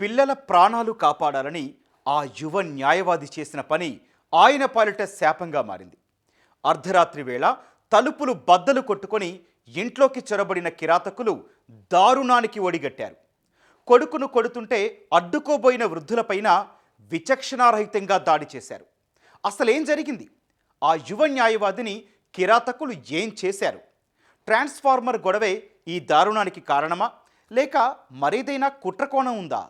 పిల్లల ప్రాణాలు కాపాడాలని ఆ యువ న్యాయవాది చేసిన పని ఆయన పాలిట శాపంగా మారింది. అర్ధరాత్రి వేళ తలుపులు బద్దలు కొట్టుకొని ఇంట్లోకి చొరబడిన కిరాతకులు దారుణానికి ఒడిగట్టారు. కొడుకును కొడుతుంటే అడ్డుకోబోయిన వృద్ధులపైన విచక్షణారహితంగా దాడి చేశారు. అసలేం జరిగింది? ఆ యువ న్యాయవాదిని కిరాతకులు ఏం చేశారు? ట్రాన్స్ఫార్మర్ గొడవే ఈ దారుణానికి కారణమా, లేక మరేదైనా కుట్రకోణం ఉందా?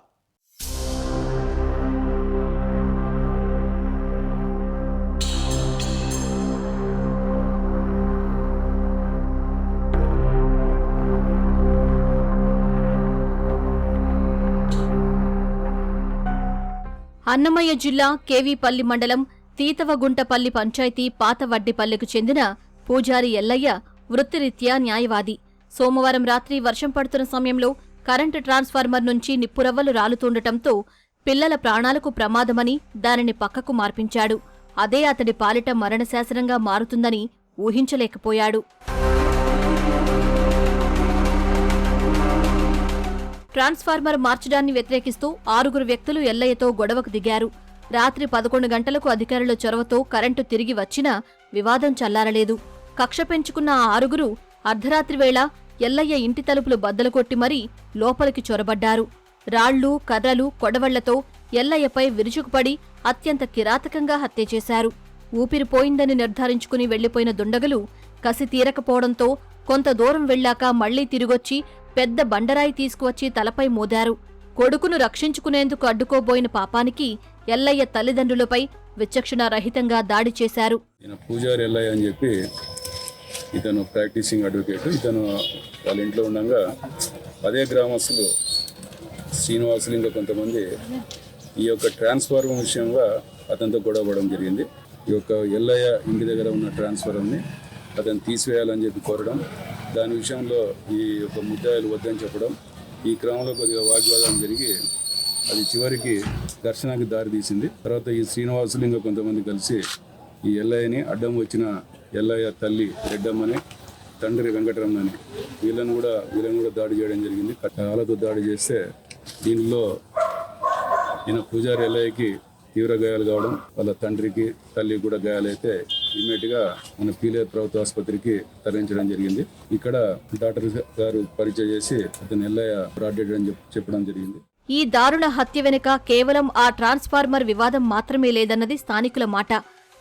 అన్నమయ్య జిల్లా కేవీపల్లి మండలం తీతవగుంటపల్లి పంచాయతీ పాతవడ్డిపల్లెకు చెందిన పూజారి ఎల్లయ్య వృత్తిరీత్యా న్యాయవాది. సోమవారం రాత్రి వర్షం పడుతున్న సమయంలో కరెంటు ట్రాన్స్ఫార్మర్ నుంచి నిప్పురవ్వలు రాలుతుండటంతో పిల్లల ప్రాణాలకు ప్రమాదమని దానిని పక్కకు మార్పించాడు. అదే అతడి పాలిట మరణశాసనంగా మారుతుందని ఊహించలేకపోయాడు. ట్రాన్స్ఫార్మర్ మార్చడాన్ని వ్యతిరేకిస్తూ 6 వ్యక్తులు ఎల్లయ్యతో గొడవకు దిగారు. రాత్రి 11 గంటలకు అధికారుల చొరవతో కరెంటు తిరిగి వచ్చినా వివాదం చల్లారలేదు. కక్ష పెంచుకున్న ఆ 6 అర్ధరాత్రి వేళ ఎల్లయ్య ఇంటి తలుపులు బద్దలు కొట్టి మరీ లోపలికి చొరబడ్డారు. రాళ్లు, కర్రలు, కొడవళ్లతో ఎల్లయ్యపై విరుచుకుపడి అత్యంత కిరాతకంగా హత్య చేశారు. ఊపిరిపోయిందని నిర్ధారించుకుని వెళ్లిపోయిన దుండగులు కసి తీరకపోవడంతో కొంత దూరం వెళ్లాక మళ్లీ తిరిగొచ్చి పెద్ద బండరాయి తీసుకువచ్చి తలపై మోదారు. కొడుకును రక్షించుకునేందుకు అడ్డుకోబోయిన పాపానికి ఎల్లయ్య తల్లిదండ్రులపై విచక్షణారహితంగా దాడి చేశారు. పూజారి ఎల్లయ్య అని చెప్పి ఇతను ప్రాక్టీసింగ్ అడ్వకేట్. ఇతను వాళ్ళ ఇంట్లో ఉండగా అదే గ్రామస్తులు శ్రీనివాసులు ఇంకా కొంతమంది ఈ యొక్క ట్రాన్స్ఫార్మర్ విషయంగా అతనితో గొడవపడడం జరిగింది. ఈ యొక్క ఎల్లయ్య ఇంటి దగ్గర ఉన్న ట్రాన్స్ఫార్మర్ని అతను తీసివేయాలని చెప్పి కోరడం, దాని విషయంలో ఈ యొక్క ముద్దాయిలు వద్దని చెప్పడం, ఈ క్రమంలో కొద్దిగా వాగ్వాదం జరిగి అది చివరికి ఘర్షణకి దారితీసింది. తర్వాత ఈ శ్రీనివాసులు ఇంకా కొంతమంది కలిసి ఈ ఎల్లయ్యని అడ్డం వచ్చిన ఎల్లయ్య తల్లి రెడ్డమ్మని, తండ్రి వెంకటరమణని వీళ్ళని కూడా దాడి చేయడం జరిగింది. కాళ్ళతో దాడి చేస్తే దీనిలో ఈయన పూజారి ఎల్లయ్యకి తీవ్ర గాయాలు కావడం, వాళ్ళ తండ్రికి తల్లికి కూడా గాయాలైతే ఇమ్మీడియట్గా మన పీలేరు ప్రభుత్వ ఆసుపత్రికి తరలించడం జరిగింది. ఇక్కడ డాక్టర్ గారు పరీక్ష చేసి అతను ఎల్లయ్య బ్రాడెడ్ అని చెప్పడం జరిగింది. ఈ దారుణ హత్య వెనుక కేవలం ఆ ట్రాన్స్ఫార్మర్ వివాదం మాత్రమే లేదన్నది స్థానికుల మాట.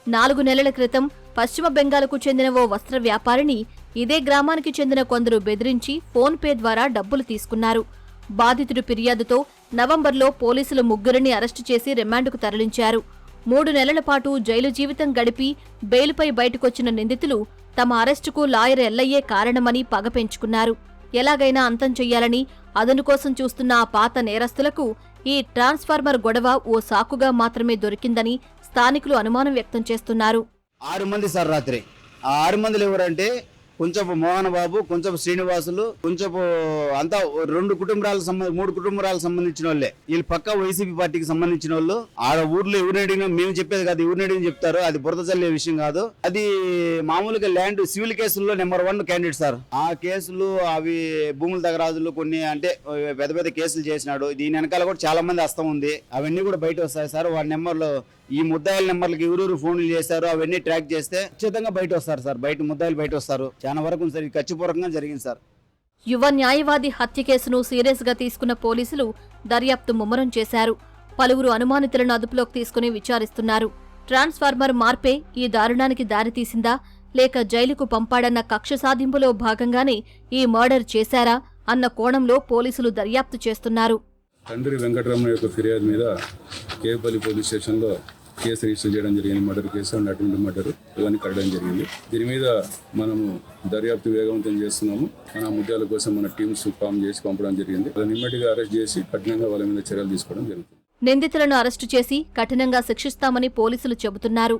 4 నెలల క్రితం పశ్చిమ బెంగాల్కు చెందిన ఓ వస్త్ర వ్యాపారిని ఇదే గ్రామానికి చెందిన కొందరు బెదిరించి ఫోన్ పే ద్వారా డబ్బులు తీసుకున్నారు. బాధితుడి ఫిర్యాదుతో నవంబర్లో పోలీసులు 3 అరెస్టు చేసి రిమాండ్కు తరలించారు. 3 నెలల పాటు జైలు జీవితం గడిపి బెయిల్పై బయటకొచ్చిన నిందితులు తమ అరెస్టుకు లాయర్ ఎల్లయ్యే కారణమని పగ పెంచుకున్నారు. ఎలాగైనా అంతం చెయ్యాలని అదను కోసం చూస్తున్న ఆ పాత నేరస్తులకు ఈ ట్రాన్స్ఫార్మర్ గొడవ ఓ సాకుగా మాత్రమే దొరికిందని స్థానికులు అనుమానం వ్యక్తం చేస్తున్నారు. 6 మంది సార్ రాత్రి. ఆ 6 మందిలో ఎవరంటే కొంచెపు మోహన్ బాబు, కొంచెపు శ్రీనివాసులు, కొంచెపు అంతా 3 కుటుంబాలకు సంబంధించిన వాళ్ళే. వీళ్ళు పక్కా వైసీపీ పార్టీకి సంబంధించిన వాళ్ళు. ఆ ఊర్లో ఎవరిని అడిగినా మేము చెప్పేది కాదు, ఎవరిని అడిగిన చెప్తారు. అది బురద చల్లే విషయం కాదు. అది మామూలుగా ల్యాండ్ సివిల్ కేసుల్లో నెంబర్ 1 క్యాండిడేట్ సార్. ఆ కేసులు అవి భూముల దగ్గరాజులు కొన్ని అంటే పెద్ద పెద్ద కేసులు చేసినాడు. దీని వెనకాల కూడా చాలా మంది హస్తం ఉంది. అవన్నీ కూడా బయట వస్తాయి సార్. వాడి నెంబర్లో ఈ ముద్దాయిల నెంబర్లకి ఎవరెవరు ఫోన్లు చేశారు అవన్నీ ట్రాక్ చేస్తే ఖచ్చితంగా బయట వస్తారు సార్. ముద్దాయిలు బయట వస్తారు. చాలా వరకు సార్ ఇది ఖచ్చితపూర్వకంగా జరిగింది సార్. యువ న్యాయవాది హత్య కేసును సీరియస్ గా తీసుకున్న పోలీసులు దర్యాప్తు ముమ్మరం చేశారు. పలువురు అనుమానితులను అదుపులోకి తీసుకుని విచారిస్తున్నారు. ట్రాన్స్ఫార్మర్ మార్పే ఈ దారుణానికి దారితీసిందా, లేక జైలుకు పంపాడన్న కక్ష సాధింపులో భాగంగానే ఈ మర్డర్ చేశారా అన్న కోణంలో పోలీసులు దర్యాప్తు చేస్తున్నారు. తండ్రి వెంకటరమణ యొక్క ఫిర్యాదు మీద కేవపల్లి పోలీస్ స్టేషన్లో కేసు రిజిస్టర్ చేయడం జరిగింది. Murder case and attempt murder ఇవన్నీ కట్టడం జరిగింది. దీని మీద మనము దర్యాప్తు వేగవంతం చేస్తున్నాము. మన ముద్దాల కోసం మన టీమ్స్ ఫామ్ చేసి పంపడం జరిగింది. వాళ్ళని ఇమ్మీడియట్గా అరెస్ట్ చేసి కఠినంగా వాళ్ళ మీద చర్యలు తీసుకోవడం జరుగుతుంది. నిందితులను అరెస్టు చేసి కఠినంగా శిక్షిస్తామని పోలీసులు చెబుతున్నారు.